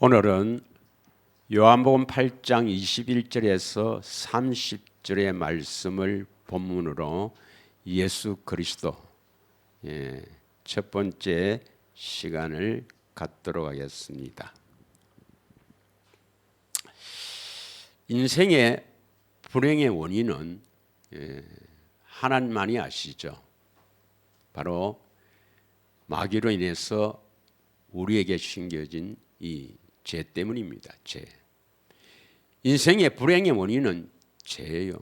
오늘은 요한복음 8장 21절에서 30절의 말씀을 본문으로 예수 그리스도 첫 번째 시간을 갖도록 하겠습니다. 인생의 불행의 원인은 하나님만이 아시죠. 바로 마귀로 인해서 우리에게 심겨진 이 죄 때문입니다. 죄. 인생의 불행의 원인은 죄예요.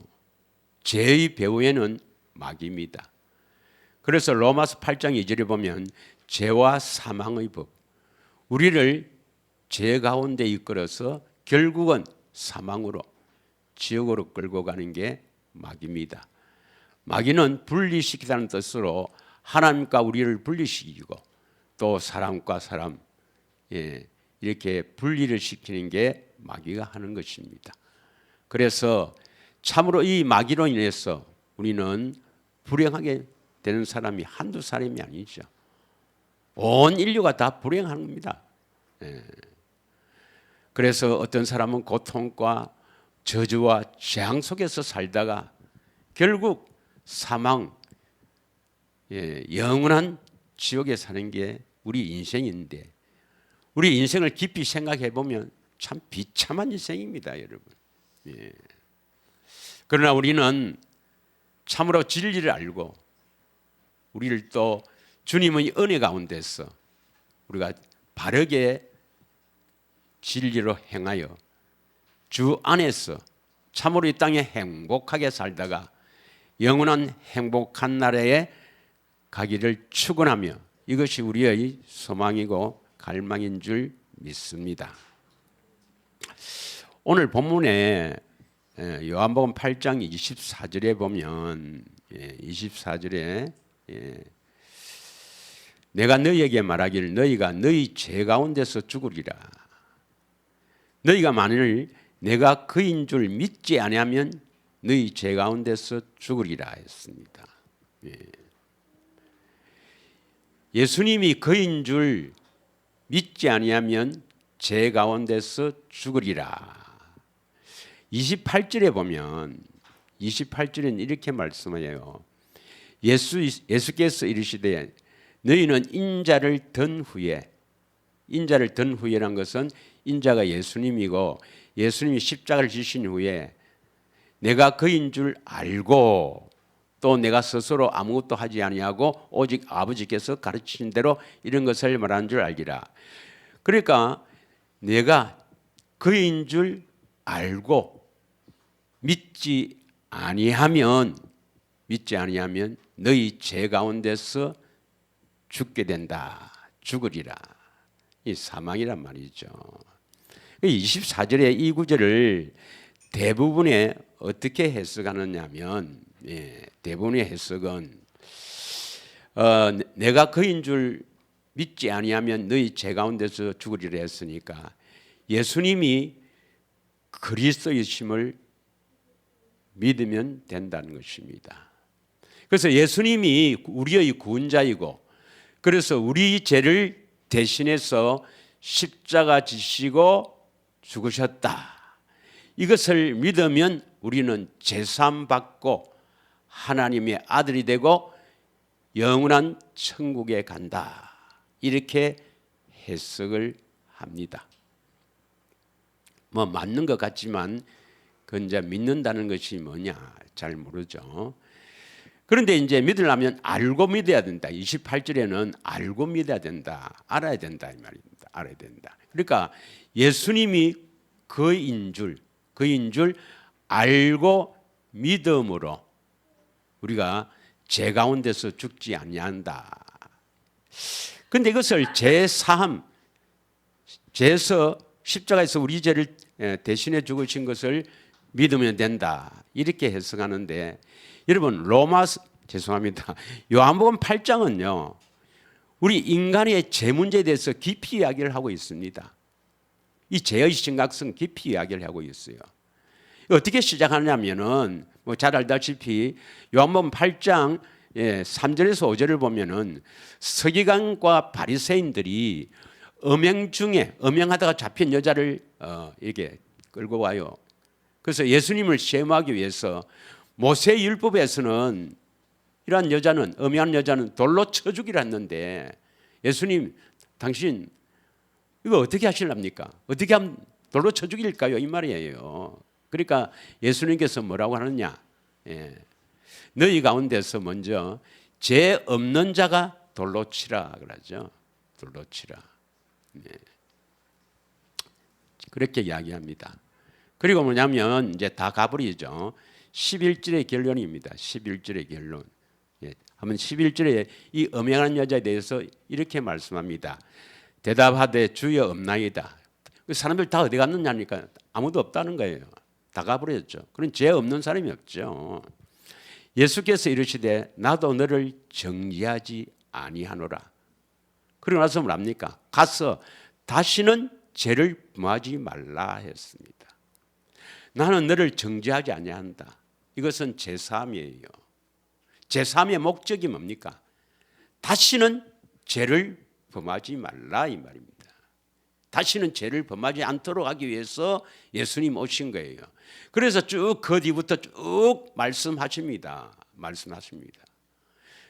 죄의 배후에는 마귀입니다. 그래서 로마서 8장 2절에 보면 죄와 사망의 법, 우리를 죄 가운데 이끌어서 결국은 사망으로, 지옥으로 끌고 가는 게 마귀입니다. 마귀는 분리시키다는 뜻으로 하나님과 우리를 분리시키고 또 사람과 사람, 이렇게 분리를 시키는 게 마귀가 하는 것입니다. 그래서 참으로 이 마귀로 인해서 우리는 불행하게 되는 사람이 한두 사람이 아니죠. 온 인류가 다 불행한 겁니다. 그래서 어떤 사람은 고통과 저주와 재앙 속에서 살다가 결국 사망, 영원한 지옥에 사는 게 우리 인생인데, 우리 인생을 깊이 생각해 보면 참 비참한 인생입니다, 여러분. 그러나 우리는 참으로 진리를 알고 우리를 또 주님의 은혜 가운데서 우리가 바르게 진리로 행하여 주 안에서 참으로 이 땅에 행복하게 살다가 영원한 행복한 나라에 가기를 축원하며 이것이 우리의 소망이고 갈망인 줄 믿습니다. 오늘 본문에 요한복음 8장 24절에 보면 24절에 내가 너희에게 말하기를 너희가 너희 죄 가운데서 죽으리라. 너희가 만일 내가 그인 줄 믿지 아니하면 너희 죄 가운데서 죽으리라 했습니다. 예수님이 그인 줄 믿지 아니하면 죄 가운데서 죽으리라. 28절에 보면 28절은 이렇게 말씀해요. 예수께서 이르시되 너희는 인자를 든 후에란 것은 인자가 예수님이고 예수님이 십자가를 지신 후에 내가 그인 줄 알고 또 내가 스스로 아무것도 하지 아니하고 오직 아버지께서 가르치신 대로 이런 것을 말하는 줄 알기라. 그러니까 내가 그인 줄 알고 믿지 아니하면 너희 죄 가운데서 죽게 된다. 죽으리라. 이 사망이란 말이죠. 24절의 이 구절을 대부분의 어떻게 해석하느냐면 대부분의 해석은 내가 그인 줄 믿지 아니하면 너희 죄 가운데서 죽으리라 했으니까 예수님이 그리스도이심을 믿으면 된다는 것입니다. 그래서 예수님이 우리의 구원자이고 그래서 우리 죄를 대신해서 십자가 지시고 죽으셨다. 이것을 믿으면 우리는 제사함 받고 하나님의 아들이 되고 영원한 천국에 간다. 이렇게 해석을 합니다. 뭐 맞는 것 같지만 그건 이제 믿는다는 것이 뭐냐 잘 모르죠. 그런데 이제 믿으려면 알고 믿어야 된다. 28절에는 알고 믿어야 된다. 알아야 된다 이 말입니다. 알아야 된다. 그러니까 예수님이 그인 줄 알고 믿음으로 우리가 죄 가운데서 죽지 아니한다. 그런데 이것을 제사함, 죄서 십자가에서 우리 죄를 대신해 죽으신 것을 믿으면 된다. 이렇게 해석하는데 여러분 요한복음 8장은요. 우리 인간의 죄 문제에 대해서 깊이 이야기를 하고 있습니다. 이 죄의 심각성 깊이 이야기를 하고 있어요. 어떻게 시작하냐면은 잘 알다시피 요한복음 8장 3절에서 5절을 보면은 서기관과 바리새인들이 음행 중에 음행하다가 잡힌 여자를 이렇게 끌고 와요. 그래서 예수님을 시험하기 위해서 모세 율법에서는 이러한 여자는 음행한 여자는 돌로 쳐 죽이라 했는데 예수님 당신 이거 어떻게 하실랍니까? 어떻게 하면 돌로 쳐 죽일까요? 이 말이에요. 그러니까 예수님께서 뭐라고 하느냐? 너희 가운데서 먼저 죄 없는 자가 돌로 치라 그러죠. 돌로 치라. 그렇게 이야기합니다. 그리고 뭐냐면 이제 다 가버리죠. 11절의 결론입니다. 11절의 결론. 한번 11절에 이 음행하는 여자에 대해서 이렇게 말씀합니다. 대답하되 주여 없나이다. 사람들 다 어디 갔느냐니까 아무도 없다는 거예요. 다 가버렸죠. 그런 죄 없는 사람이 없죠. 예수께서 이르시되 나도 너를 정죄하지 아니하노라. 그러고 나서 뭐랍니까? 가서 다시는 죄를 범하지 말라 했습니다. 나는 너를 정죄하지 아니한다. 이것은 제사함이에요. 제사함의 목적이 뭡니까? 다시는 죄를 범하지 말라 이 말입니다. 다시는 죄를 범하지 않도록 하기 위해서 예수님 오신 거예요. 그래서 쭉 그 뒤부터 쭉 말씀하십니다.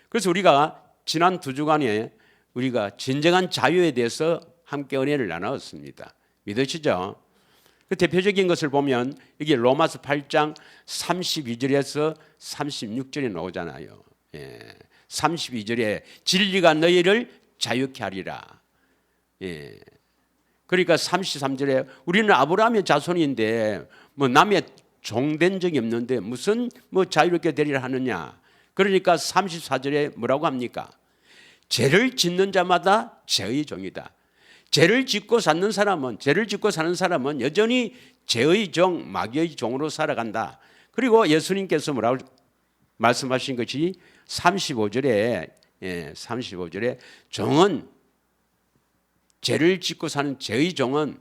그래서 우리가 지난 2주간에 우리가 진정한 자유에 대해서 함께 은혜를 나눴습니다. 믿으시죠? 그 대표적인 것을 보면 이게 로마서 8장 32절에서 36절에 나오잖아요. 32절에 진리가 너희를 자유케 하리라. 그러니까 33절에 우리는 아브라함의 자손인데 뭐 남의 종된 적이 없는데 무슨 뭐 자유롭게 되리라 하느냐. 그러니까 34절에 뭐라고 합니까? 죄를 짓는 자마다 죄의 종이다. 죄를 짓고 사는 사람은 여전히 죄의 종, 마귀의 종으로 살아간다. 그리고 예수님께서 뭐라고 말씀하신 것이 35절에 종은 죄를 짓고 사는 죄의 종은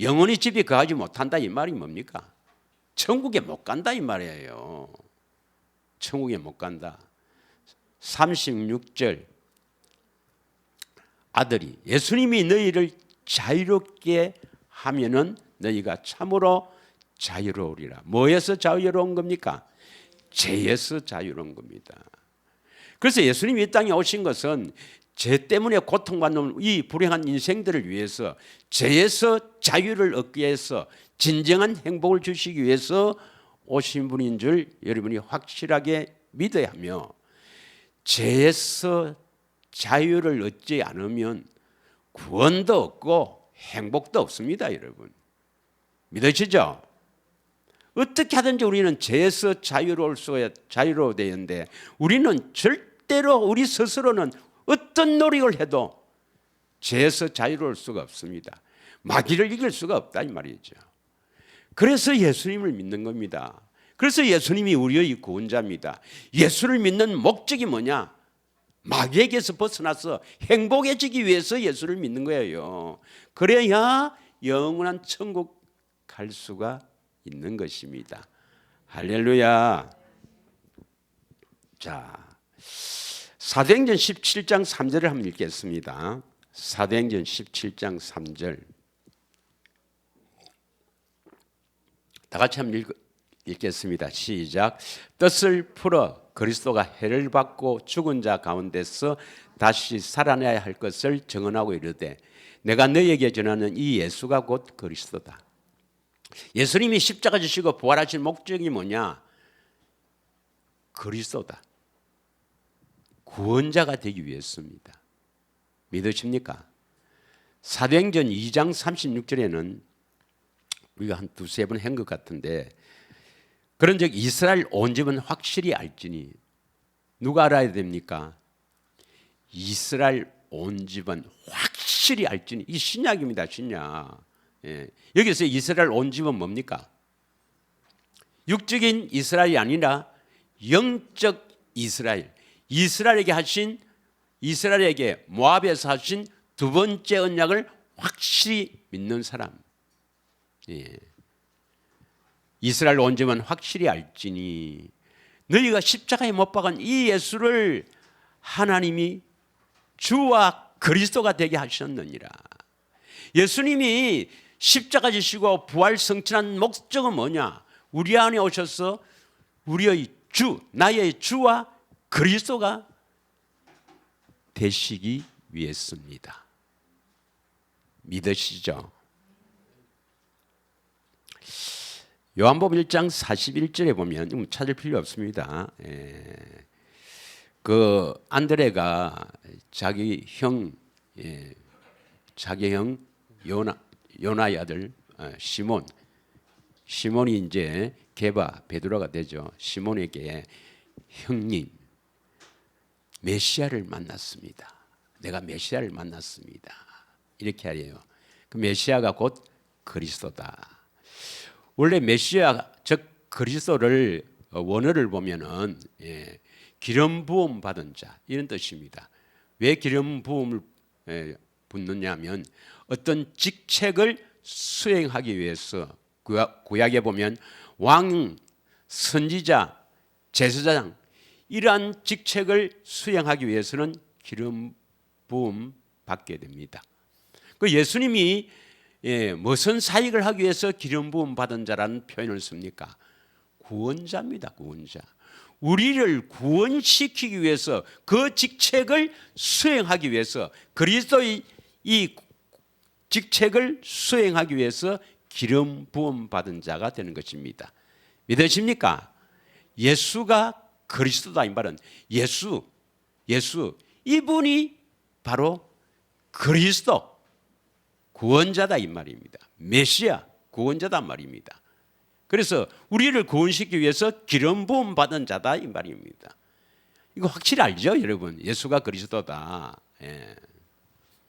영원히 집에 거하지 못한다 이 말이 뭡니까? 천국에 못 간다 이 말이에요. 천국에 못 간다. 36절 아들이 예수님이 너희를 자유롭게 하면은 너희가 참으로 자유로우리라. 뭐에서 자유로운 겁니까? 죄에서 자유로운 겁니다. 그래서 예수님이 이 땅에 오신 것은 죄 때문에 고통받는 이 불행한 인생들을 위해서 죄에서 자유를 얻기 위해서 진정한 행복을 주시기 위해서 오신 분인 줄 여러분이 확실하게 믿어야 하며 죄에서 자유를 얻지 않으면 구원도 없고 행복도 없습니다, 여러분. 믿으시죠? 어떻게 하든지 우리는 죄에서 자유로워야 되는데 우리는 절대로 우리 스스로는 어떤 노력을 해도 죄에서 자유로울 수가 없습니다. 마귀를 이길 수가 없다 이 말이죠. 그래서 예수님을 믿는 겁니다. 그래서 예수님이 우리의 구원자입니다. 예수를 믿는 목적이 뭐냐? 마귀에게서 벗어나서 행복해지기 위해서 예수를 믿는 거예요. 그래야 영원한 천국 갈 수가 있는 것입니다. 할렐루야. 자, 사도행전 17장 3절을 한번 읽겠습니다. 사도행전 17장 3절. 다 같이 한번 읽겠습니다. 시작. 뜻을 풀어 그리스도가 해를 받고 죽은 자 가운데서 다시 살아나야 할 것을 증언하고 이르되 내가 너희에게 전하는 이 예수가 곧 그리스도다. 예수님이 십자가 지시고 부활하신 목적이 뭐냐? 그리스도다. 구원자가 되기 위해서입니다. 믿으십니까? 사도행전 2장 36절에는 우리가 한 두세 번 한 것 같은데 그런즉 이스라엘 온 집은 확실히 알지니 누가 알아야 됩니까? 이스라엘 온 집은 확실히 알지니 이 신약입니다. 신약. 여기서 이스라엘 온 집은 뭡니까? 육적인 이스라엘이 아니라 영적 이스라엘. 이스라엘에게 모압에서 하신 두 번째 언약을 확실히 믿는 사람. 이스라엘 온 집은 확실히 알지니 너희가 십자가에 못 박은 이 예수를 하나님이 주와 그리스도가 되게 하셨느니라. 예수님이 십자가 지시고 부활 성취한 목적은 뭐냐? 우리 안에 오셔서 우리의 주, 나의 주와 그리스도가 되시기 위해서입니다. 믿으시죠? 요한복음 1장 41절에 보면 찾을 필요 없습니다. 그 안드레가 자기 형 요나의 아들 시몬이 이제 게바 베드로가 되죠. 시몬에게 형님 메시아를 만났습니다. 내가 메시아를 만났습니다. 이렇게 하래요. 그 메시아가 곧 그리스도다. 원래 메시아 즉 그리스도를 원어를 보면은 기름 부음 받은 자 이런 뜻입니다. 왜 기름 부음을 붓느냐면 어떤 직책을 수행하기 위해서 구약에 보면 왕, 선지자, 제사장 이러한 직책을 수행하기 위해서는 기름 부음 받게 됩니다. 그 예수님이 무슨 사역을 하기 위해서 기름 부음 받은 자라는 표현을 씁니까? 구원자입니다. 구원자. 우리를 구원시키기 위해서 그 직책을 수행하기 위해서 그리스도의 이 직책을 수행하기 위해서 기름 부음 받은 자가 되는 것입니다. 믿으십니까? 예수가 그리스도다 이 말은 예수 이분이 바로 그리스도 구원자다 이 말입니다. 메시아 구원자다 말입니다. 그래서 우리를 구원시키기 위해서 기름 부음 받은 자다 이 말입니다. 이거 확실히 알죠, 여러분? 예수가 그리스도다.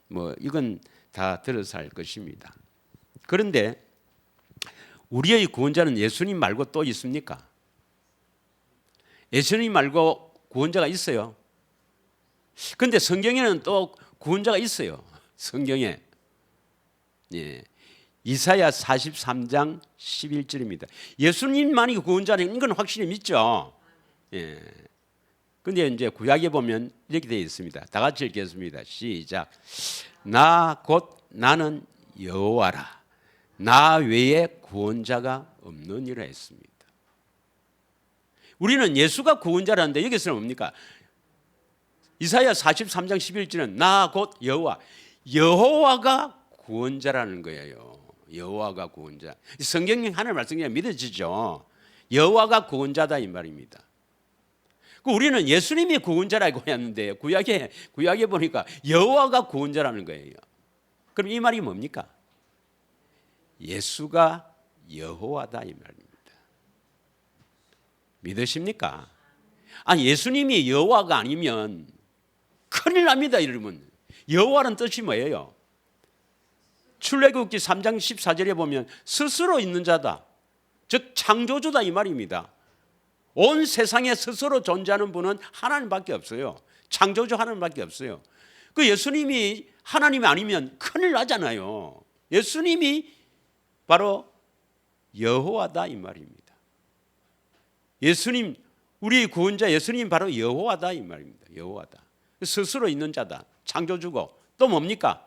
뭐 이건 다 들어서 할 것입니다. 그런데 우리의 구원자는 예수님 말고 또 있습니까? 예수님 말고 구원자가 있어요. 그런데 성경에는 또 구원자가 있어요. 성경에 이사야 43장 11절입니다. 예수님만이 구원자는 건 확실히 믿죠. 근데 이제 구약에 보면 이렇게 되어 있습니다. 다 같이 읽겠습니다. 시작. 나 곧 나는 여호와라. 나 외에 구원자가 없느니라 했습니다. 우리는 예수가 구원자라는데 여기서는 뭡니까? 이사야 43장 11절은 나 곧 여호와. 여호와가 구원자라는 거예요. 여호와가 구원자. 성경에 하나님 말씀이 믿어지죠. 여호와가 구원자다 이 말입니다. 우리는 예수님이 구원자라고 했는데 구약에 보니까 여호와가 구원자라는 거예요. 그럼 이 말이 뭡니까? 예수가 여호와다 이 말입니다. 믿으십니까? 아니 예수님이 여호와가 아니면 큰일 납니다, 여러분. 여호와는 뜻이 뭐예요? 출애굽기 3장 14절에 보면 스스로 있는 자다. 즉 창조주다 이 말입니다. 온 세상에 스스로 존재하는 분은 하나님밖에 없어요. 창조주 하나님밖에 없어요. 그 예수님이 하나님이 아니면 큰일 나잖아요. 예수님이 바로 여호와다 이 말입니다. 예수님 우리 구원자 예수님 바로 여호와다 이 말입니다. 여호와다. 스스로 있는 자다. 창조주고 또 뭡니까?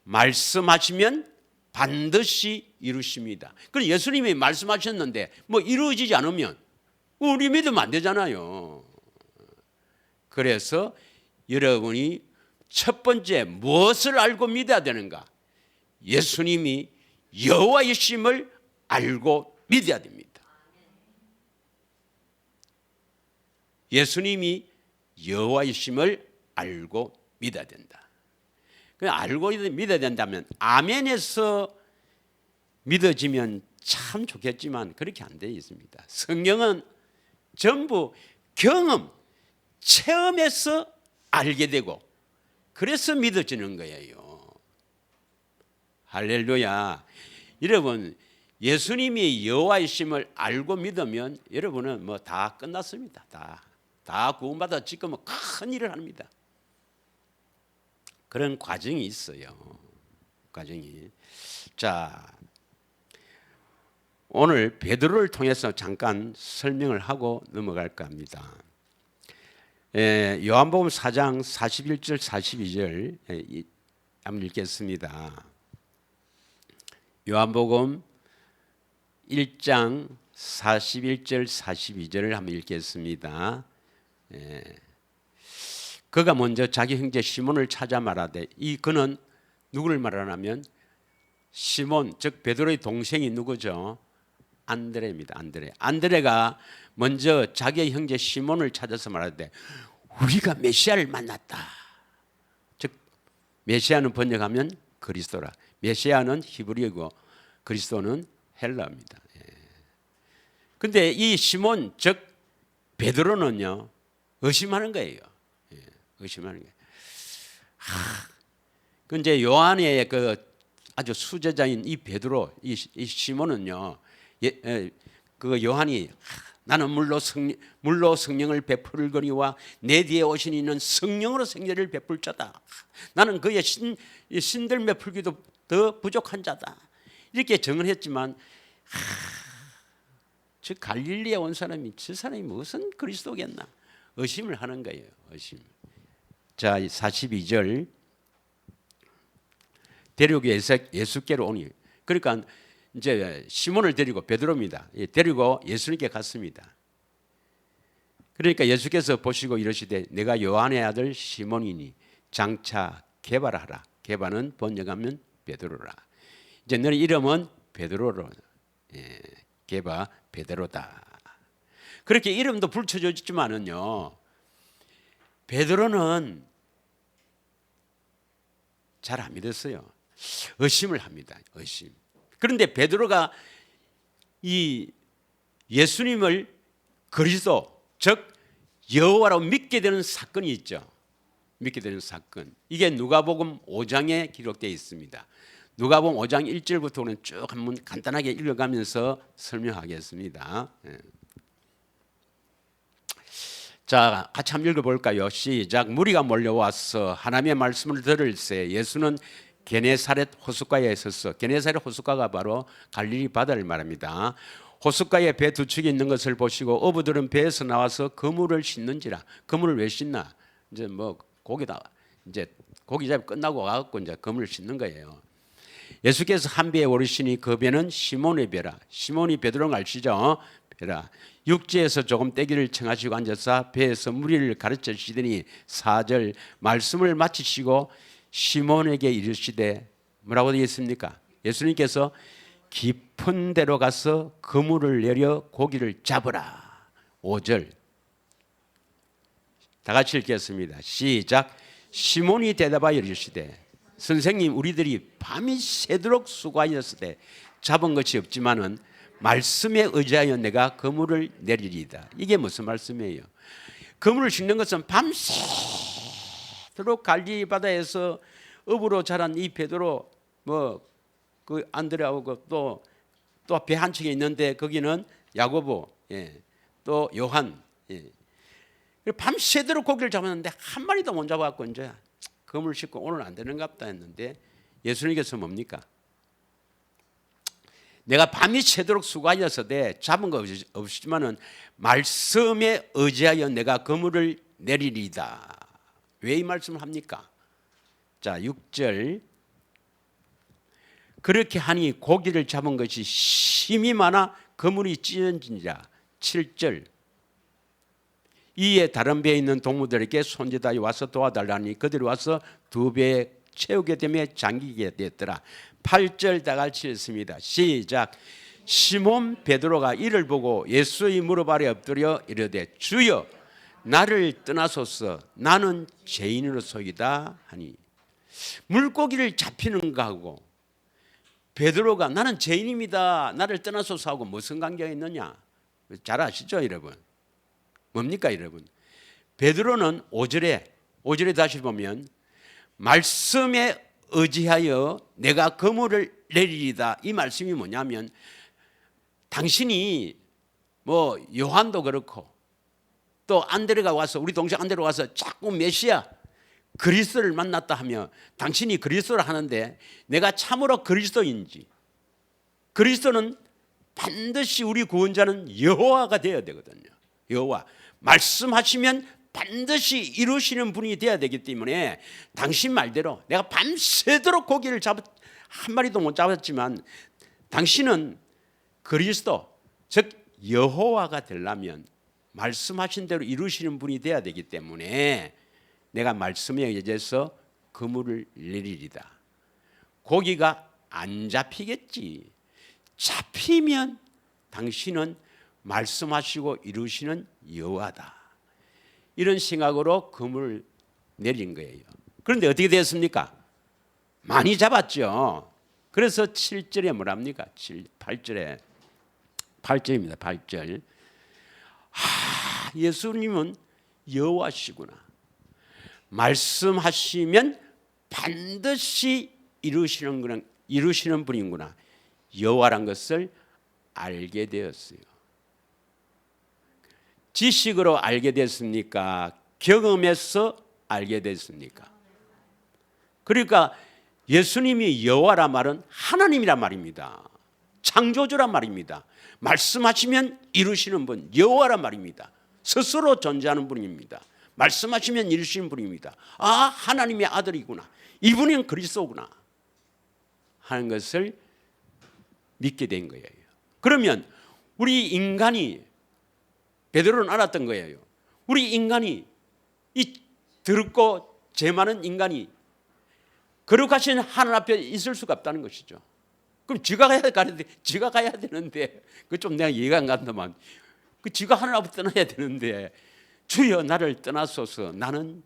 말씀하시면 반드시 이루십니다. 그럼 예수님이 말씀하셨는데 뭐 이루어지지 않으면 우리 믿으면 안 되잖아요. 그래서 여러분이 첫 번째 무엇을 알고 믿어야 되는가? 예수님이 여호와이심을 알고 믿어야 됩니다. 예수님이 여호와이심을 알고 믿어야 된다. 알고 믿어야 된다면 아멘에서 믿어지면 참 좋겠지만 그렇게 안 되어 있습니다. 성경은 전부 경험, 체험에서 알게 되고 그래서 믿어지는 거예요. 할렐루야. 여러분 예수님이 여호와이심을 알고 믿으면 여러분은 뭐 다 끝났습니다. 다 구원받아 지금 큰 일을 합니다. 그런 과정이 있어요. 과정이. 자, 오늘 베드로를 통해서 잠깐 설명을 하고 넘어갈까 합니다. 요한복음 4장 41절 42절 한번 읽겠습니다. 요한복음 1장 41절 42절을 한번 읽겠습니다. 그가 먼저 자기 형제 시몬을 찾아 말하되, 이 그는 누구를 말하냐면 시몬, 즉 베드로의 동생이 누구죠? 안드레입니다. 안드레가 먼저 자기의 형제 시몬을 찾아서 말하되, 우리가 메시아를 만났다. 즉 메시아는 번역하면 그리스도라. 메시아는 히브리어고 그리스도는 헬라어입니다. 근데 이 시몬, 즉 베드로는요, 의심하는 거예요. 의심하는 거예요. 그 이제 요한의 그 아주 수제자인 이 베드로, 이 시몬은요, 그 요한이 나는 물로 성령을 베풀거니와 내 뒤에 오신 이는 성령으로 생애를 베풀 자다. 나는 그의 신들 베풀기도 더 부족한 자다. 이렇게 정언했지만, 저 갈릴리에 온 사람이 저 사람이 무슨 그리스도겠나 의심을 하는 거예요. 의심. 자, 42절 데리고 예수께로 오니, 그러니까 이제 시몬을 데리고, 베드로입니다. 데리고 예수님께 갔습니다. 그러니까 예수께서 보시고 이러시되, 내가 요한의 아들 시몬이니 장차 게바라. 게바는 번역하면 베드로라. 이제 너의 이름은 베드로로, 게바 베드로다. 그렇게 이름도 붙여줬지만은요, 베드로는 잘 안 믿었어요. 의심을 합니다. 의심. 그런데 베드로가 이 예수님을 그리스도, 즉 여호와로 믿게 되는 사건이 있죠. 믿게 되는 사건. 이게 누가복음 5장에 기록되어 있습니다. 누가복음 5장 1절부터는 쭉 한번 간단하게 읽어가면서 설명하겠습니다. 자, 같이 한번 읽어볼까요? 시작. 무리가 몰려와서 하나님의 말씀을 들을새 예수는 게네사렛 호숫가에 섰어. 게네사렛 호숫가가 바로 갈릴리 바다를 말합니다. 호숫가에 배 두 척이 있는 것을 보시고 어부들은 배에서 나와서 그물을 싣는지라. 그물을 왜 싣나? 이제 뭐 고기다, 이제 고기 잡이 끝나고 와갖고 이제 그물을 싣는 거예요. 예수께서 한 배에 오르시니 그 배는 시몬의 배라. 시몬이 베드로를 아시죠? 배라. 육지에서 조금 떼기를 청하시고 앉아서 배에서 무리를 가르치시더니 4절 말씀을 마치시고 시몬에게 이르시되, 뭐라고 되어 있습니까? 예수님께서 깊은 데로 가서 그물을 내려 고기를 잡으라. 5절 다 같이 읽겠습니다. 시작. 시몬이 대답하여 이르시되, 선생님, 우리들이 밤이 새도록 수고하였으되 잡은 것이 없지만은 말씀에 의지하여 내가 그물을 내리리이다. 이게 무슨 말씀이에요? 그물을 싣는 것은 밤새도록 갈릴리 바다에서 어부로 자란 이 베드로, 뭐 그 안드레하고 또 배 한 척이 있는데 거기는 야고보, 또 요한, 밤새도록 고기를 잡았는데 한 마리도 못 잡아갖고 이제 그물 싣고 오늘 안 되는갑다 했는데, 예수님께서 뭡니까? 내가 밤이 새도록 수고하였으되 잡은 거 없지만은 말씀에 의지하여 내가 그물을 내리리이다. 왜 이 말씀을 합니까? 자, 6절. 그렇게 하니 고기를 잡은 것이 심이 많아 그물이 찢어진지라. 7절. 이에 다른 배에 있는 동무들에게 손짓하여 와서 도와달라니 그들이 와서 두 배에 채우게 되며 잠기게 됐더라. 8절 다 같이 읽습니다. 시작. 시몬 베드로가 이를 보고 예수의 무릎 아래 엎드려 이르되, 주여 나를 떠나소서, 나는 죄인으로소이다 하니. 물고기를 잡히는 거하고 베드로가 나는 죄인입니다, 나를 떠나소서 하고 무슨 관계가 있느냐? 잘 아시죠, 여러분? 뭡니까, 여러분? 베드로는 5절에 다시 보면 말씀에 의지하여 내가 그물을 내리리다. 이 말씀이 뭐냐면, 당신이 뭐 요한도 그렇고 또 안드레가 와서, 우리 동생 안드레가 와서 자꾸 메시아 그리스도를 만났다 하며 당신이 그리스도를 하는데, 내가 참으로 그리스도인지, 그리스도는 반드시 우리 구원자는 여호와가 되어야 되거든요. 여호와 말씀하시면 반드시 이루시는 분이 되어야 되기 때문에 당신 말대로 내가 밤새도록 고기를 한 마리도 못 잡았지만 당신은 그리스도 즉 여호와가 되려면 말씀하신 대로 이루시는 분이 되어야 되기 때문에 내가 말씀에 의해서 그물을 내리리다. 고기가 안 잡히겠지. 잡히면 당신은 말씀하시고 이루시는 여호와다. 이런 생각으로 그물을 내린 거예요. 그런데 어떻게 됐습니까? 많이 잡았죠. 그래서 7절에 뭐랍니까? 8절에 8절입니다. 8절. 예수님은 여호와시구나. 말씀하시면 반드시 이루시는 분이구나. 여호와란 것을 알게 되었어요. 지식으로 알게 됐습니까? 경험해서 알게 됐습니까? 그러니까 예수님이 여호와란 말은 하나님이란 말입니다. 창조주란 말입니다. 말씀하시면 이루시는 분, 여호와란 말입니다. 스스로 존재하는 분입니다. 말씀하시면 이루시는 분입니다. 하나님의 아들이구나. 이분은 그리스도구나 하는 것을 믿게 된 거예요. 그러면 우리 인간이 베드로는 알았던 거예요. 우리 인간이 이 더럽고 죄 많은 인간이 거룩하신 하나님 앞에 있을 수가 없다는 것이죠. 그럼 지가 가야 되는데 그 좀 내가 이해가 안 간다만 지가 하나님 앞에 떠나야 되는데 주여 나를 떠나소서 나는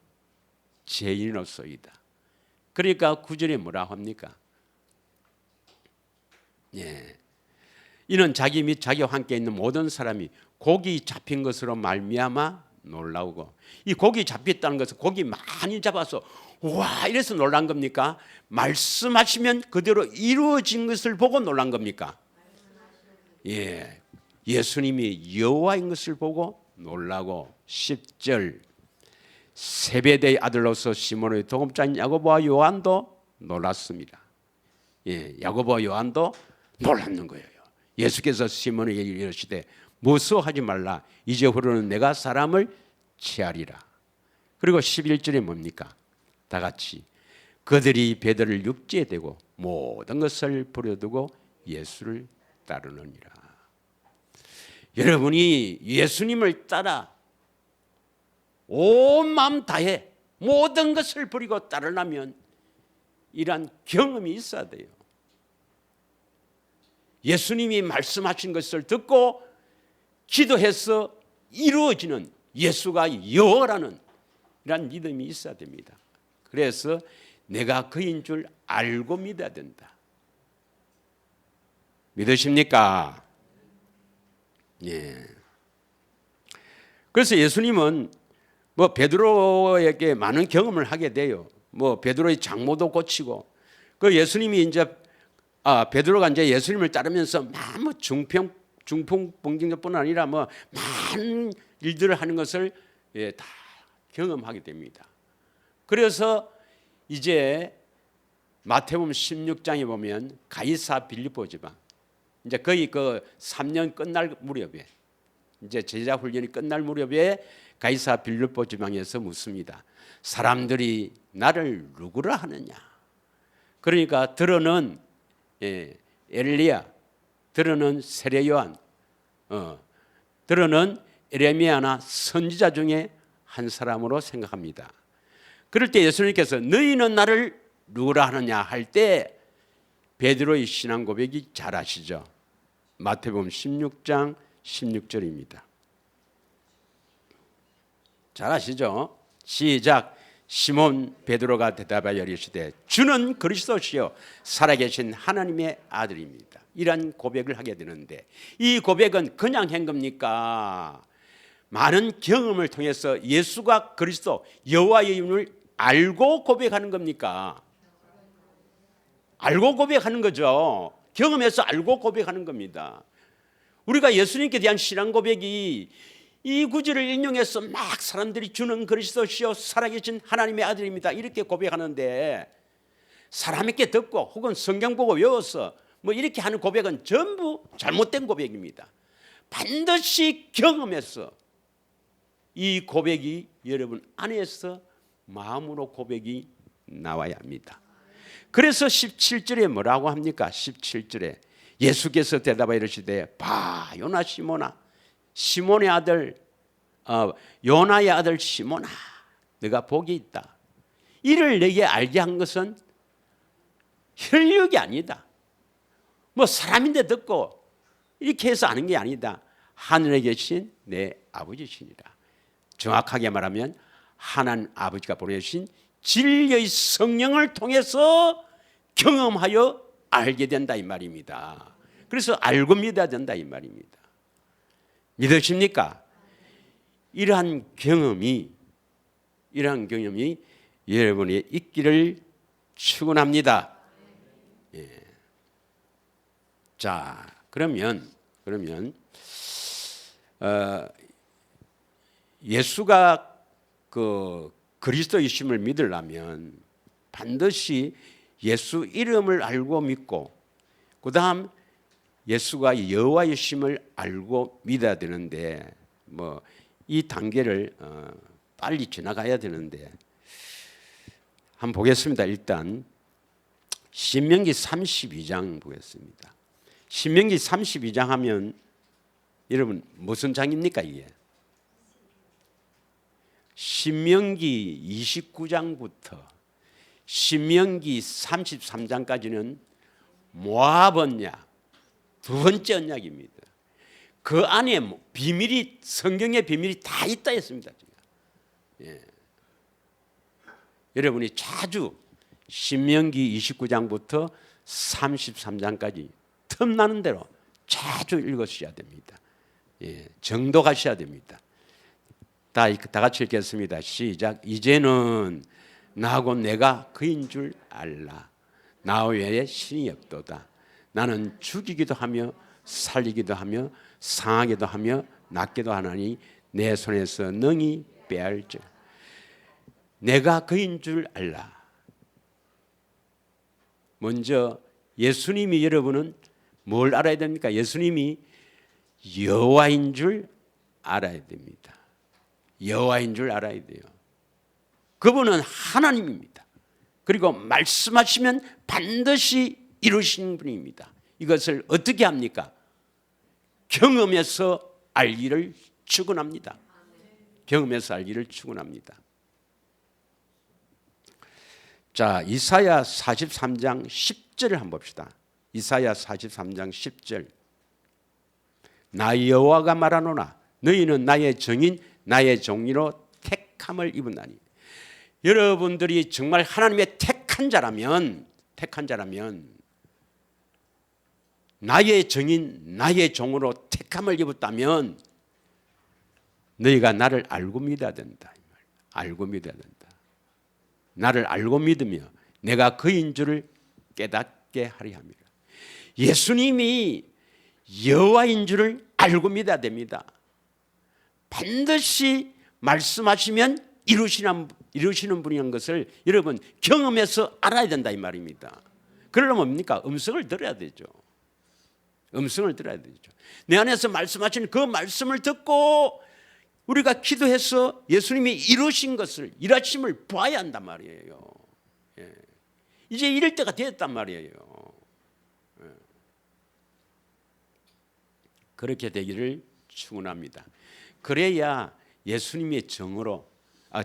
죄인으로서이다. 그러니까 9절에 뭐라 합니까? 이는 자기 및 자기와 함께 있는 모든 사람이 고기 잡힌 것으로 말미암아 놀라우고, 이 고기 잡혔다는 것은 고기 많이 잡아서 와 이래서 놀란 겁니까? 말씀하시면 그대로 이루어진 것을 보고 놀란 겁니까? 예수님이 여호와인 것을 보고 놀라고. 10절 세베대의 아들로서 시몬의 도금자인 야고보와 요한도 놀랐습니다. 야고보와 요한도 놀랐는 거예요. 예수께서 시몬에게 이르시되 무서워하지 말라. 이제부로는 내가 사람을 취하리라. 그리고 11절에 뭡니까? 다 같이 그들이 베드로를 육지에 대고 모든 것을 버려두고 예수를 따르느니라. 여러분이 예수님을 따라 온 마음 다해 모든 것을 버리고 따르려면 이러한 경험이 있어야 돼요. 예수님이 말씀하신 것을 듣고 기도해서 이루어지는 예수가 여호와라는 이런 믿음이 있어야 됩니다. 그래서 내가 그인 줄 알고 믿어야 된다. 믿으십니까? 그래서 예수님은 베드로에게 많은 경험을 하게 돼요. 베드로의 장모도 고치고, 그 예수님이 이제 베드로가 이제 예수님을 따르면서 중풍병진뿐 아니라 많은 일들을 하는 것을 다 경험하게 됩니다. 그래서 이제 마태복음 16장에 보면 가이사 빌립보 지방, 이제 거의 그 3년 끝날 무렵에, 이제 제자 훈련이 끝날 무렵에 가이사 빌립보 지방에서 묻습니다. 사람들이 나를 누구라 하느냐? 그러니까 들어는 엘리야, 들어는 세례 요한, 들어는 에레미야나 선지자 중에 한 사람으로 생각합니다. 그럴 때 예수님께서 너희는 나를 누구라 하느냐 할 때 베드로의 신앙 고백이 잘 아시죠? 마태복음 16장 16절입니다. 잘 아시죠? 시작. 시몬 베드로가 대답하여 이르시되 주는 그리스도시요 살아계신 하나님의 아들입니다. 이런 고백을 하게 되는데, 이 고백은 그냥 한 겁니까? 많은 경험을 통해서 예수가 그리스도 여호와의 이름을 알고 고백하는 겁니까? 알고 고백하는 거죠. 경험해서 알고 고백하는 겁니다. 우리가 예수님께 대한 신앙 고백이 이 구절을 인용해서 막 사람들이 주는 그리스도시요 살아계신 하나님의 아들입니다 이렇게 고백하는데, 사람에게 듣고 혹은 성경 보고 외워서 이렇게 하는 고백은 전부 잘못된 고백입니다. 반드시 경험해서 이 고백이 여러분 안에서 마음으로 고백이 나와야 합니다. 그래서 17절에 뭐라고 합니까? 17절에 예수께서 대답하여 이르시되 봐 요나 시몬아, 시몬의 아들 요나의 아들 시몬아, 네가 복이 있다. 이를 내게 알게 한 것은 혈육이 아니다. 뭐 사람인데 듣고 이렇게 해서 아는 게 아니다. 하늘에 계신 내 아버지시니라. 정확하게 말하면 하나님 아버지가 보내주신 진리의 성령을 통해서 경험하여 알게 된다 이 말입니다. 그래서 알고 믿어야 된다 이 말입니다. 믿으십니까? 이러한 경험이 여러분이 있기를 축원합니다. 예. 자, 그러면 예수가 그리스도이심을 믿으려면 반드시 예수 이름을 알고 믿고, 그다음 예수가 여호와이심을 알고 믿어야 되는데, 뭐 이 단계를 빨리 지나가야 되는데, 한번 보겠습니다. 일단 신명기 32장 보겠습니다. 신명기 32장 하면 여러분 무슨 장입니까 이게? 신명기 29장부터 신명기 33장까지는 모압 언약, 두 번째 언약입니다. 그 안에 비밀이, 성경의 비밀이 다 있다 했습니다. 예. 여러분이 자주 신명기 29장부터 33장까지 틈나는 대로 자주 읽으셔야 됩니다. 예. 정독하셔야 됩니다. 다 같이 읽겠습니다. 시작. 이제는 나하고 내가 그인 줄 알라. 나 외에 신이 없도다. 나는 죽이기도 하며 살리기도 하며 상하기도 하며 낫기도 하나니 내 손에서 능히 빼앗을지. 내가 그인 줄 알라. 먼저 예수님이, 여러분은 뭘 알아야 됩니까? 예수님이 여호와인 줄 알아야 됩니다. 여호와인 줄 알아야 돼요. 그분은 하나님입니다. 그리고 말씀하시면 반드시 이루시는 분입니다. 이것을 어떻게 합니까? 경험에서 알기를 축원합니다. 경험에서 알기를 축원합니다. 자, 이사야 43장 10절을 한번 봅시다. 이사야 43장 10절. 나 여호와가 말하노라. 너희는 나의 정인 나의 종리로 택함을 입은다니. 여러분들이 정말 하나님의 택한 자라면 나의 정인 나의 종으로 택함을 입었다면 너희가 나를 알고 믿어야 된다. 알고 믿어야 된다. 나를 알고 믿으며 내가 그인 줄을 깨닫게 하리 함이라. 예수님이 여호와인 줄을 알고 믿어야 됩니다. 반드시 말씀하시면 이루시는 분이라는 것을 여러분 경험해서 알아야 된다 이 말입니다. 그러려면 뭡니까? 음성을 들어야 되죠. 음성을 들어야 되죠. 내 안에서 말씀하시는 그 말씀을 듣고 우리가 기도해서 예수님이 이루신 것을, 일하심을 봐야 한단 말이에요. 예. 이제 이럴 때가 됐단 말이에요. 예. 그렇게 되기를 축원합니다. 그래야 예수님의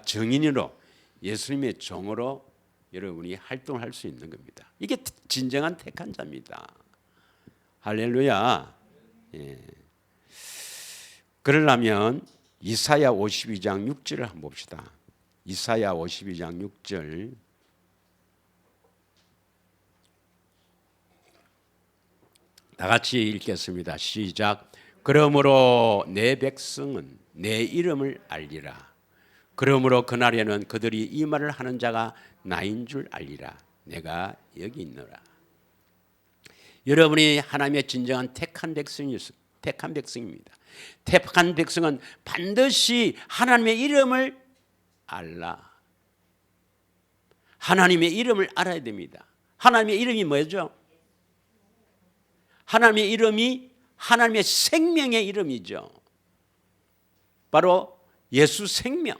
정인으로 예수님의 종으로 여러분이 활동할 수 있는 겁니다. 이게 진정한 택한 자입니다. 할렐루야. 예. 그러려면 이사야 52장 6절을 한번 봅시다. 이사야 52장 6절. 다 같이 읽겠습니다. 시작. 그러므로 내 백성은 내 이름을 알리라. 그러므로 그날에는 그들이 이 말을 하는 자가 나인 줄 알리라. 내가 여기 있노라. 여러분이 하나님의 진정한 택한 백성입니다. 택한 백성은 반드시 하나님의 이름을 알라. 하나님의 이름을 알아야 됩니다. 하나님의 이름이 뭐죠? 하나님의 이름이 하나님의 생명의 이름이죠. 바로 예수 생명,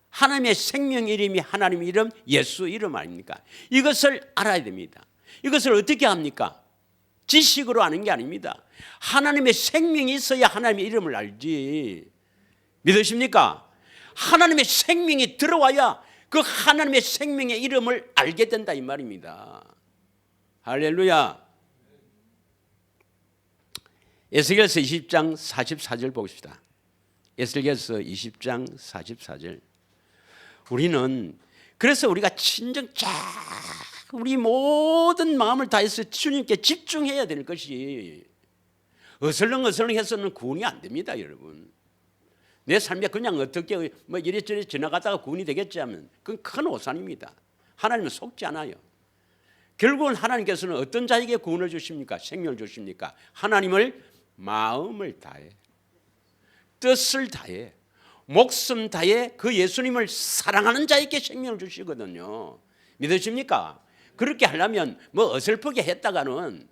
하나님의 생명 이름이 하나님 이름 예수 이름 아닙니까? 이것을 알아야 됩니다. 이것을 어떻게 합니까? 지식으로 아는 게 아닙니다. 하나님의 생명이 있어야 하나님의 이름을 알지. 믿으십니까? 하나님의 생명이 들어와야 그 하나님의 생명의 이름을 알게 된다 이 말입니다. 할렐루야. 에스겔서 20장 44절 보십시다. 에스겔서 20장 44절. 우리는 그래서 우리가 진정 우리 모든 마음을 다해서 주님께 집중해야 될 것이 어슬렁어슬렁해서는 구원이 안 됩니다, 여러분. 내 삶에 그냥 어떻게 뭐 이래저래 지나가다가 구원이 되겠지 하면 그건 큰 오산입니다. 하나님은 속지 않아요. 결국은 하나님께서는 어떤 자에게 구원을 주십니까? 생명을 주십니까? 하나님을 마음을 다해, 뜻을 다해, 목숨 다해 그 예수님을 사랑하는 자에게 생명을 주시거든요. 믿으십니까? 그렇게 하려면 뭐 어설프게 했다가는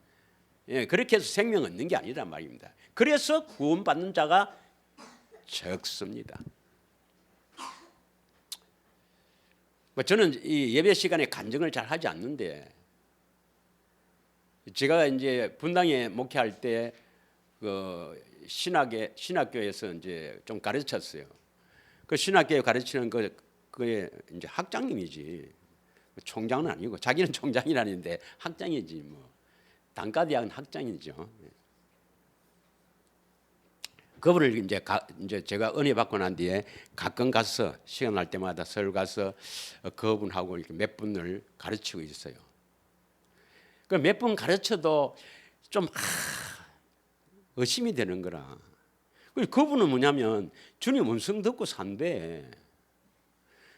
그렇게 해서 생명 얻는 게 아니란 말입니다. 그래서 구원받는 자가 적습니다. 저는 이 예배 시간에 간증을 잘 하지 않는데, 제가 이제 분당에 목회할 때 그 신학교에서 이제 좀 가르쳤어요. 그 신학교에 가르치는 그게 이제 학장님이지, 총장은 아니고, 자기는 총장이라는데 학장이지 뭐. 단과대학은 학장이죠. 그분을 이제 제가 은혜 받고 난 뒤에 가끔 가서 시간 날 때마다 서울 가서 그분하고 이렇게 몇 분을 가르치고 있어요. 그 몇 분 가르쳐도 좀 의심이 되는 거라. 그분은 뭐냐면 주님 음성 듣고 산대.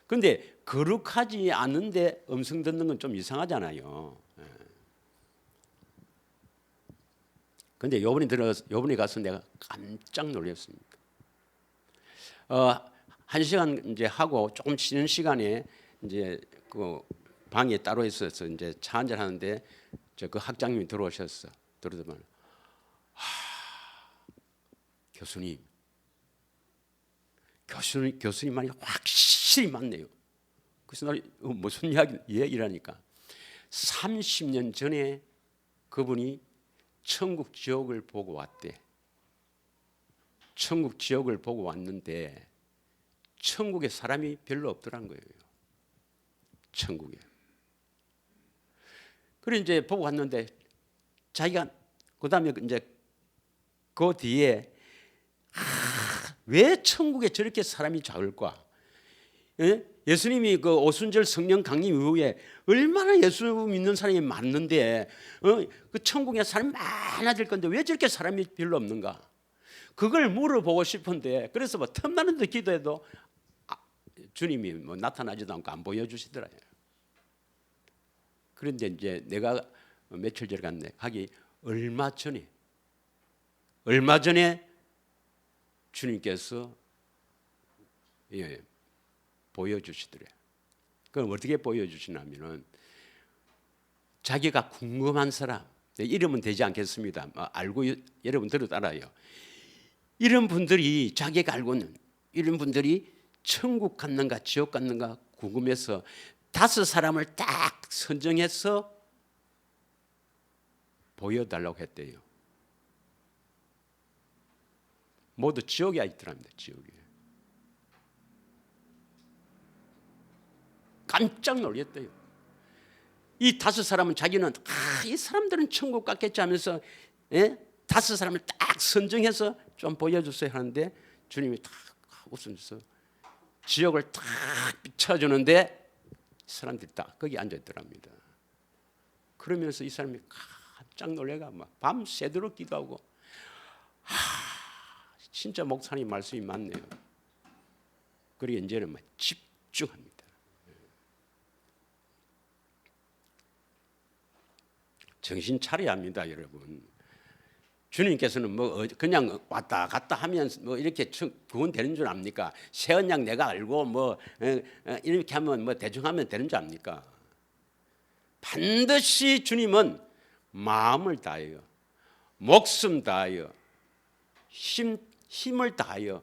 그런데 거룩하지 않은데 음성 듣는 건 좀 이상하잖아요. 그런데 요번에 가서 내가 깜짝 놀랐습니다. 1시간 이제 하고 조금 쉬는 시간에 이제 그 방에 따로 있어서 이제 차 한잔 하는데 그 학장님이 들어오셨어. 들어오더만, 교수님 말이 확실히 맞네요. 그래서 나 무슨 이야기라니까. 30년 전에 그분이 천국 지옥을 보고 왔대. 천국 지옥을 보고 왔는데 천국에 사람이 별로 없더란 거예요. 천국에. 그래 이제 보고 왔는데 자기가 그다음에 이제 그 뒤에 왜 천국에 저렇게 사람이 적을까? 예수님이 그 오순절 성령 강림 이후에 얼마나 예수 믿는 사람이 많는데 그 천국에 사람이 많아질 건데 왜 저렇게 사람이 별로 없는가? 그걸 물어보고 싶은데, 그래서 뭐 틈나는 데 기도해도 주님이 뭐 나타나지도 않고 안 보여주시더라요. 그런데 이제 내가 며칠 전에 갔는데 가기 얼마 전에 주님께서 보여주시더래. 그럼 어떻게 보여주시냐면은 자기가 궁금한 사람, 이름은 되지 않겠습니다. 알고 여러분 들어도 알아요. 이런 분들이 자기가 알고는 이런 분들이 천국 갔는가 지옥 갔는가 궁금해서 5사람을 딱 선정해서 보여달라고 했대요. 모두 지옥에 있더랍니다. 지옥에. 깜짝 놀랐대요. 이 5사람은 자기는 이 사람들은 천국 갔겠지 하면서 5사람을 딱 선정해서 좀 보여주세요 하는데 주님이 딱 웃으면서 지옥을 딱 비춰주는데 사람들이 딱 거기 앉아있더랍니다. 그러면서 이 사람이 깜짝 놀래가 막 밤새도록 기도하고, 진짜 목사님 말씀이 맞네요. 그리고 이제는 막 집중합니다. 정신 차려야 합니다, 여러분. 주님께서는 뭐 그냥 왔다 갔다 하면 뭐 이렇게 구원 되는 줄 압니까? 세언 양 내가 알고 뭐 이렇게 하면 뭐 대충 하면 되는 줄 압니까? 반드시 주님은 마음을 다하여, 목숨 다하여, 힘을 다하여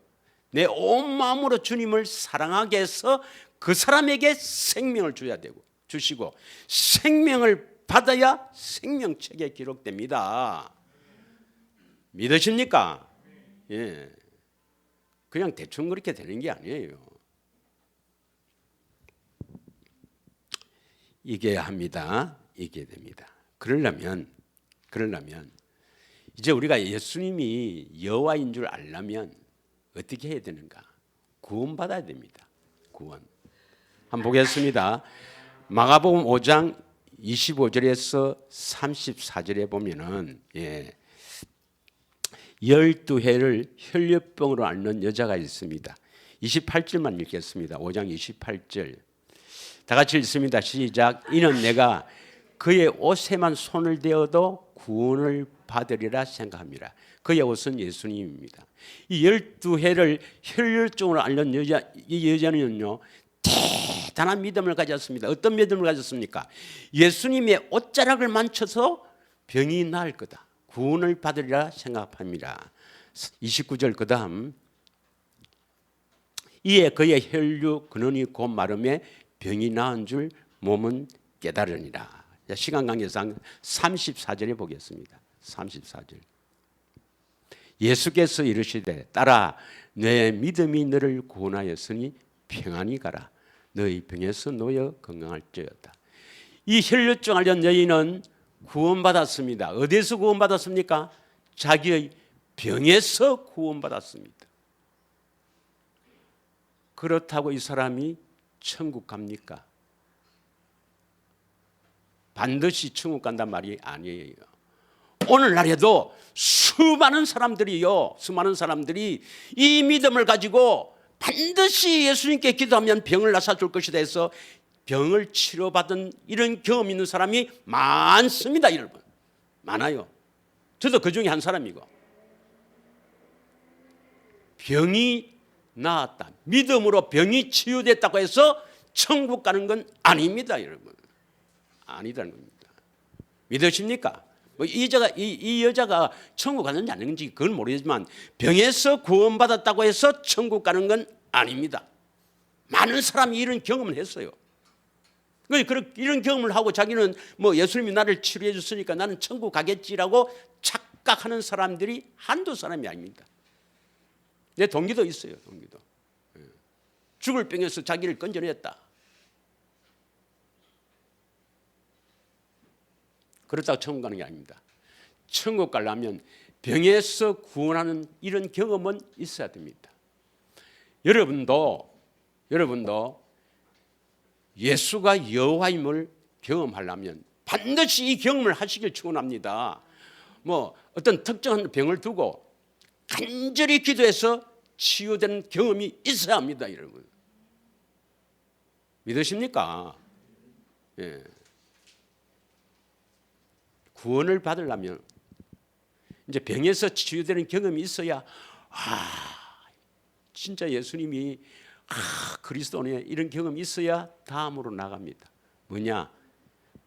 내 온 마음으로 주님을 사랑하게 해서 그 사람에게 생명을 줘야 되고 주시고 생명을 받아야 생명책에 기록됩니다. 믿으십니까? 예. 그냥 대충 그렇게 되는 게 아니에요. 이겨야 합니다. 이겨야 됩니다. 그러려면 이제 우리가 예수님이 여호와인 줄 알려면 어떻게 해야 되는가? 구원받아야 됩니다. 구원. 한번 보겠습니다. 마가복음 5장 25절에서 34절에 보면은 12해를 혈류병으로 앓는 여자가 있습니다. 28절만 읽겠습니다. 5장 28절. 다 같이 읽습니다. 시작. 이는 내가 그의 옷에만 손을 대어도 구원을 받으리라 생각합니다. 그의 옷은 예수님입니다. 이 12해를 혈류증으로 앓는 이 여자는요 대단한 믿음을 가졌습니다. 어떤 믿음을 가졌습니까? 예수님의 옷자락을 만져서 병이 나을 거다. 구원을 받으리라 생각합니다. 29절 그 다음 이에 그의 혈류 근원이 곧 마름에 병이 나은 줄 몸은 깨달으니라. 시간 관계상 34절에 보겠습니다. 34절. 예수께서 이르시되 딸아 내 믿음이 너를 구원하였으니 평안히 가라. 너희 병에서 놓여 건강할지어다. 이 혈류증 앓은 여인은 구원받았습니다. 어디에서 구원받았습니까? 자기의 병에서 구원받았습니다. 그렇다고 이 사람이 천국 갑니까? 반드시 천국 간단 말이 아니에요. 오늘날에도 수많은 사람들이 이 믿음을 가지고 반드시 예수님께 기도하면 병을 나사줄 것이다 해서 병을 치료받은 이런 경험 있는 사람이 많습니다. 여러분 많아요. 저도 그 중에 한 사람이고 병이 나았다, 믿음으로 병이 치유됐다고 해서 천국 가는 건 아닙니다. 여러분 아니라는 겁니다. 믿으십니까? 이 여자가 천국 가는지 안 가는지 그건 모르지만 병에서 구원받았다고 해서 천국 가는 건 아닙니다. 많은 사람이 이런 경험을 했어요. 이런 경험을 하고 자기는 뭐 예수님이 나를 치료해 줬으니까 나는 천국 가겠지라고 착각하는 사람들이 한두 사람이 아닙니다. 내 동기도 있어요. 동기도 죽을 병에서 자기를 건져냈다. 그렇다고 천국 가는 게 아닙니다. 천국 가려면 병에서 구원하는 이런 경험은 있어야 됩니다. 여러분도 예수가 여호와임을 경험하려면 반드시 이 경험을 하시길 축원합니다. 뭐 어떤 특정한 병을 두고 간절히 기도해서 치유되는 경험이 있어야 합니다. 여러분 믿으십니까? 예. 구원을 받으려면 이제 병에서 치유되는 경험이 있어야 진짜 예수님이 그리스도네 이런 경험이 있어야 다음으로 나갑니다. 뭐냐?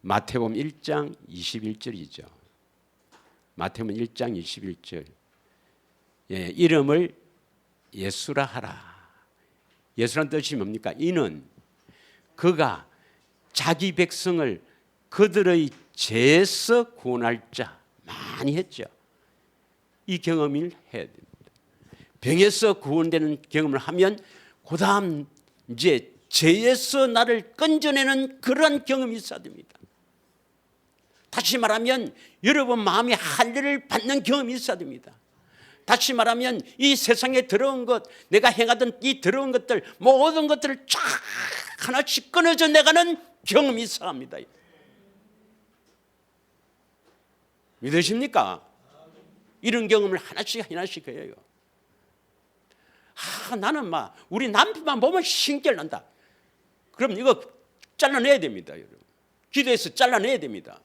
마태복음 1장 21절이죠. 마태복음 1장 21절. 이름을 예수라 하라. 예수란 뜻이 뭡니까? 이는 그가 자기 백성을 그들의 죄에서 구원할 자. 많이 했죠. 이 경험을 해야 됩니다. 병에서 구원되는 경험을 하면 그 다음 이제 죄에서 나를 건져내는 그런 경험이 있어야 됩니다. 다시 말하면 여러분 마음이 할례를 받는 경험이 있어야 됩니다. 다시 말하면 이 세상에 더러운 것, 내가 행하던 이 더러운 것들, 모든 것들을 쫙 하나씩 끊어져 내가는 경험이 있어야 합니다. 믿으십니까? 이런 경험을 하나씩 해요. 나는 우리 남편만 보면 신결 난다. 그럼 이거 잘라내야 됩니다. 여러분. 기도해서 잘라내야 됩니다.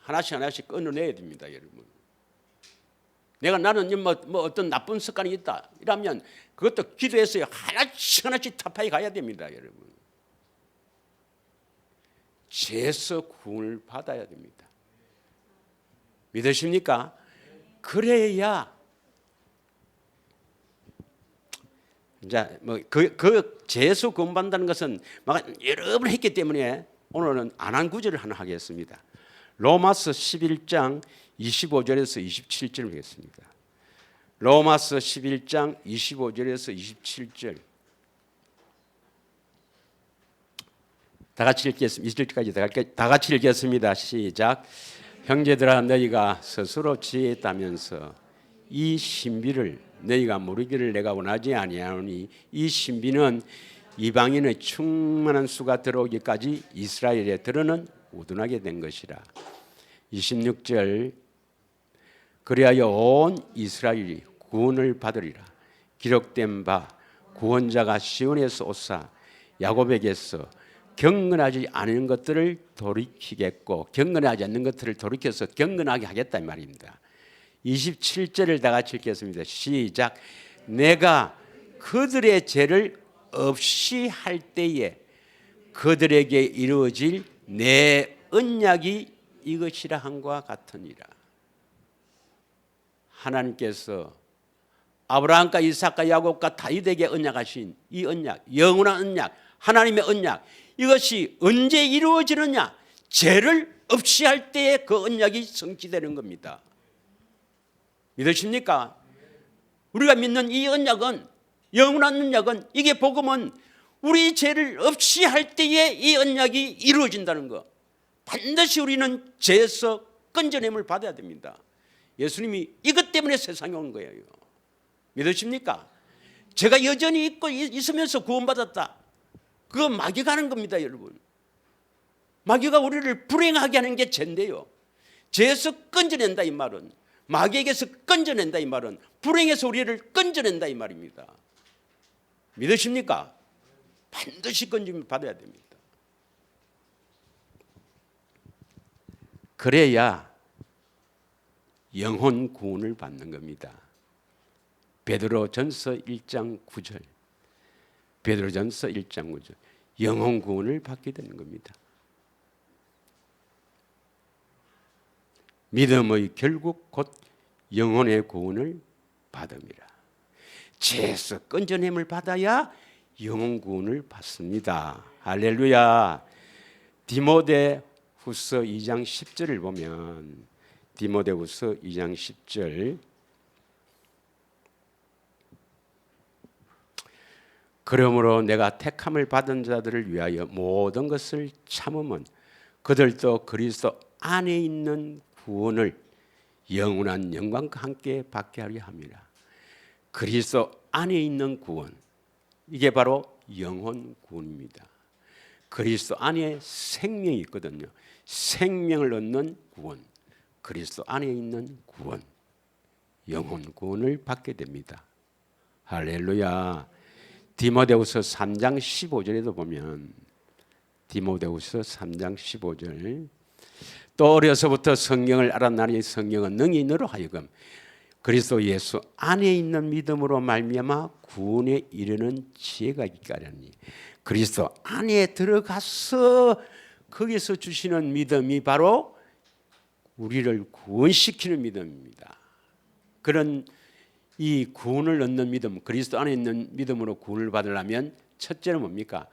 하나씩 끊어내야 됩니다. 여러분. 나는 어떤 나쁜 습관이 있다 이러면 그것도 기도해서 하나씩 타파해 가야 됩니다. 여러분. 죄에서 구원을 받아야 됩니다. 믿으십니까? 그래야 이제 뭐그 재수 구원받는다는 것은 막 여러 번 했기 때문에 오늘은 안 한 구절을 하나 하겠습니다. 로마서 11장 25절에서 27절 하겠습니다. 로마서 11장 25절에서 27절. 다 같이 읽겠습니다. 2절까지 다 같이 읽겠습니다. 시작. 형제들아 너희가 스스로 지혜 있다면서 이 신비를 너희가 모르기를 내가 원하지 아니하노니 이 신비는 이방인의 충만한 수가 들어오기까지 이스라엘에 들어는 우둔하게 된 것이라. 26절. 그리하여 온 이스라엘이 구원을 받으리라. 기록된 바 구원자가 시온에서 오사 야곱에게서 경건하지 않은 것들을 돌이키겠고 경건하지 않는 것들을 돌이켜서 경건하게 하겠다 이 말입니다. 27절을 다 같이 읽겠습니다. 시작. 내가 그들의 죄를 없이 할 때에 그들에게 이루어질 내 언약이 이것이라 한과 같으니라. 하나님께서 아브라함과 이삭과 야곱과 다윗에게 언약하신 이 언약, 영원한 언약, 하나님의 언약, 이것이 언제 이루어지느냐? 죄를 없이 할 때에 그 언약이 성취되는 겁니다. 믿으십니까? 우리가 믿는 이 언약은, 영원한 언약은, 이게 복음은 우리 죄를 없이 할 때에 이 언약이 이루어진다는 것. 반드시 우리는 죄에서 건져냄을 받아야 됩니다. 예수님이 이것 때문에 세상에 온 거예요. 믿으십니까? 죄가 여전히 있고 있으면서 구원받았다. 그거 마귀가 하는 겁니다, 여러분. 마귀가 우리를 불행하게 하는 게 죄인데요. 죄에서 건져낸다 이 말은, 마귀에게서 건져낸다 이 말은 불행에서 우리를 건져낸다 이 말입니다. 믿으십니까? 반드시 건짐을 받아야 됩니다. 그래야 영혼 구원을 받는 겁니다. 베드로전서 1장 9절. 베드로전서 1장 9절. 영혼 구원을 받게 되는 겁니다. 믿음의 결국 곧 영혼의 구원을 받음이라. 죄에서 건져냄을 받아야 영혼 구원을 받습니다. 할렐루야. 디모데후서 2장 10절을 보면 디모데후서 2장 10절. 그러므로 내가 택함을 받은 자들을 위하여 모든 것을 참으면 그들도 그리스도 안에 있는 구원을 영원한 영광과 함께 받게 하려 함이라. 그리스도 안에 있는 구원, 이게 바로 영혼 구원입니다. 그리스도 안에 생명이 있거든요. 생명을 얻는 구원, 그리스도 안에 있는 구원, 영혼 구원을 받게 됩니다. 할렐루야. 디모데후서 3장 15절에도 보면 디모데후서 3장 15절. 또 어려서부터 성경을 알았나니 성경은 능히 너로 하여금 그리스도 예수 안에 있는 믿음으로 말미암아 구원에 이르는 지혜가 있게 하려니. 그리스도 안에 들어가서 거기서 주시는 믿음이 바로 우리를 구원시키는 믿음입니다. 그런 이 구원을 얻는 믿음, 그리스도 안에 있는 믿음으로 구원을 받으려면 첫째는 뭡니까?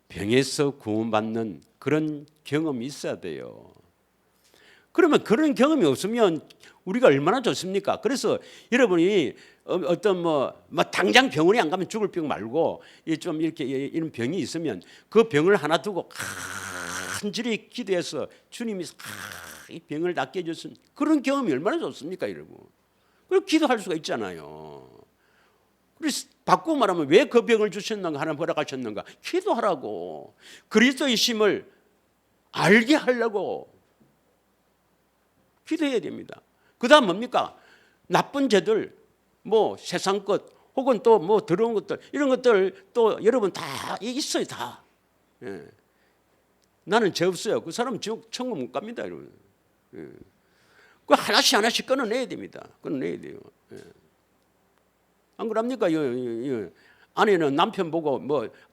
병에서 구원받는 그런 경험이 있어야 돼요. 그러면 그런 경험이 없으면 우리가 얼마나 좋습니까? 그래서 여러분이 어떤 당장 병원에 안 가면 죽을 병 말고 좀 이렇게 이런 병이 있으면 그 병을 하나 두고 간절히 기도해서 주님이 이 병을 낫게 해줬으면 그런 경험이 얼마나 좋습니까, 여러분? 그리고 기도할 수가 있잖아요. 그래서 바꾸고 말하면 왜 그 병을 주셨는가, 하나님 허락하셨는가? 기도하라고. 그리스도의 심을 알게 하려고 기도해야 됩니다. 그 다음 뭡니까? 나쁜 죄들, 세상 것, 혹은 또 더러운 것들, 이런 것들 또 여러분 다 있어요, 다. 예. 나는 죄 없어요. 그 사람은 천국 못 갑니다, 여러분. 예. 그 하나씩 끊어내야 됩니다. 끊어내야 돼요. 예. 안 그럽니까? 아내는 남편 보고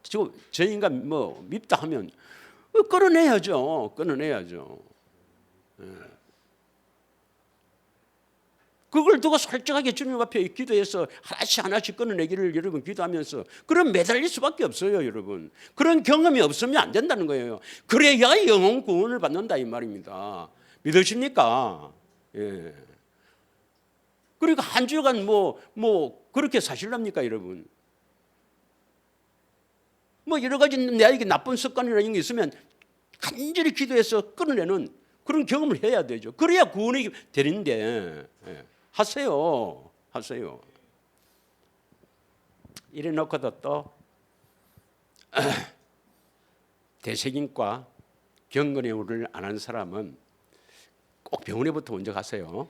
지금 저 인간 밉다 하면 끊어내야죠. 끊어내야죠. 예. 그걸 두고 솔직하게 주님 앞에 기도해서 하나씩 하나씩 끊어내기를 여러분 기도하면서 그럼 매달릴 수밖에 없어요, 여러분. 그런 경험이 없으면 안 된다는 거예요. 그래야 영혼 구원을 받는다 이 말입니다. 믿으십니까? 예. 그러니까 한 주간 뭐 그렇게 사실랍니까, 여러분? 뭐 여러 가지 내게 나쁜 습관이나 이런 게 있으면 간절히 기도해서 끊어내는 그런 경험을 해야 되죠. 그래야 구원이 되는데 하세요. 이래 놓고도 또 대책인과 경건의우를 안 하는 사람은 꼭 병원에부터 먼저 가세요.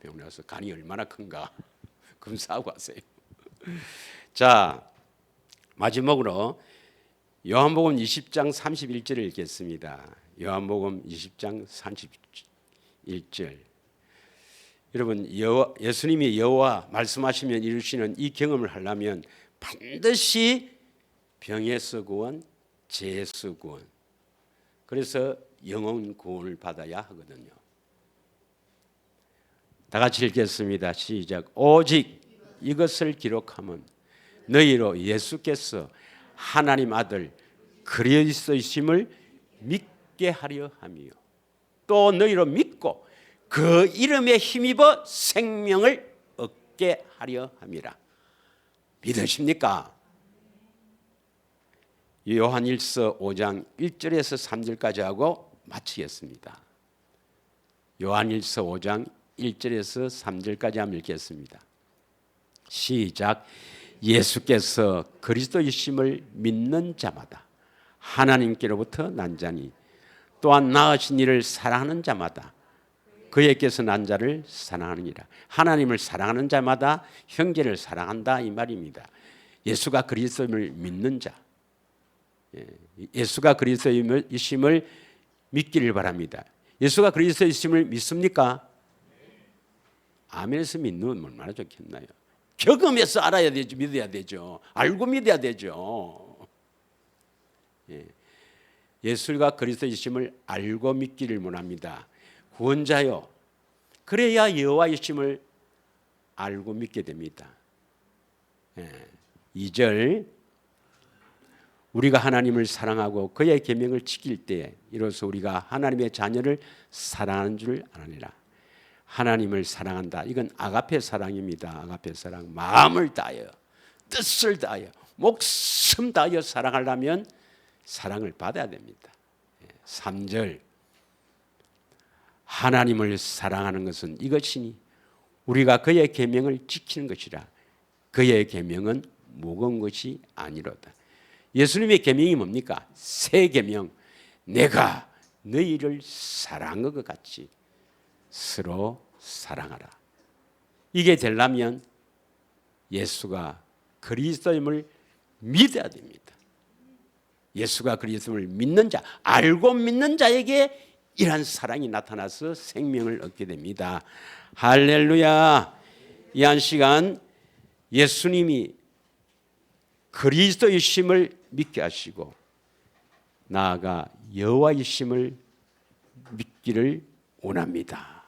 병원에 가서 간이 얼마나 큰가 검사하고 가세요. 자, 마지막으로 요한복음 20장 31절을 읽겠습니다. 요한복음 20장 31절. 여러분, 예수님이 여호와 말씀하시면 이루시는 이 경험을 하려면 반드시 병에서 구원, 죄에서 구원. 그래서 영혼 구원을 받아야 하거든요. 다 같이 읽겠습니다. 시작. 오직 이것을 기록하면 너희로 예수께서 하나님 아들 그리스도이심을 믿게 하려 함이요. 또 너희로 믿고 그 이름에 힘입어 생명을 얻게 하려 함이라. 믿으십니까? 요한일서 5장 1절에서 3절까지 하고 마치겠습니다. 요한일서 5장 1절에서 3절까지 한번 읽겠습니다. 시작. 예수께서 그리스도이심을 믿는 자마다 하나님께로부터 난 자니 또한 낳으신 이를 사랑하는 자마다 그에게서 난 자를 사랑하느니라. 하나님을 사랑하는 자마다 형제를 사랑한다 이 말입니다. 예수가 그리스도임을 믿는 자, 예수가 그리스도이심을 믿기를 바랍니다. 예수가 그리스도이심을 믿습니까? 아멘에서 믿는 얼마나 좋겠나요? 경험해서 알아야 되죠. 믿어야 되죠. 알고 믿어야 되죠. 예수가 그리스도이심을 알고 믿기를 원합니다. 구원자요. 그래야 여호와이심을 알고 믿게 됩니다. 2절. 우리가 하나님을 사랑하고 그의 계명을 지킬 때에 이로써 우리가 하나님의 자녀를 사랑하는 줄 아느니라. 하나님을 사랑한다. 이건 아가페 사랑입니다. 아가페 사랑. 마음을 다하여, 뜻을 다하여, 목숨 다하여 사랑하려면 사랑을 받아야 됩니다. 3절. 하나님을 사랑하는 것은 이것이니 우리가 그의 계명을 지키는 것이라. 그의 계명은 무거운 것이 아니로다. 예수님의 계명이 뭡니까? 새 계명. 내가 너희를 사랑한 것 같이 서로 사랑하라. 이게 되려면 예수가 그리스도임을 믿어야 됩니다. 예수가 그리스도임을 믿는 자, 알고 믿는 자에게 이러한 사랑이 나타나서 생명을 얻게 됩니다. 할렐루야. 이 한 시간 예수님이 그리스도이심을 믿게 하시고 나아가 여호와이심을 믿기를 원합니다.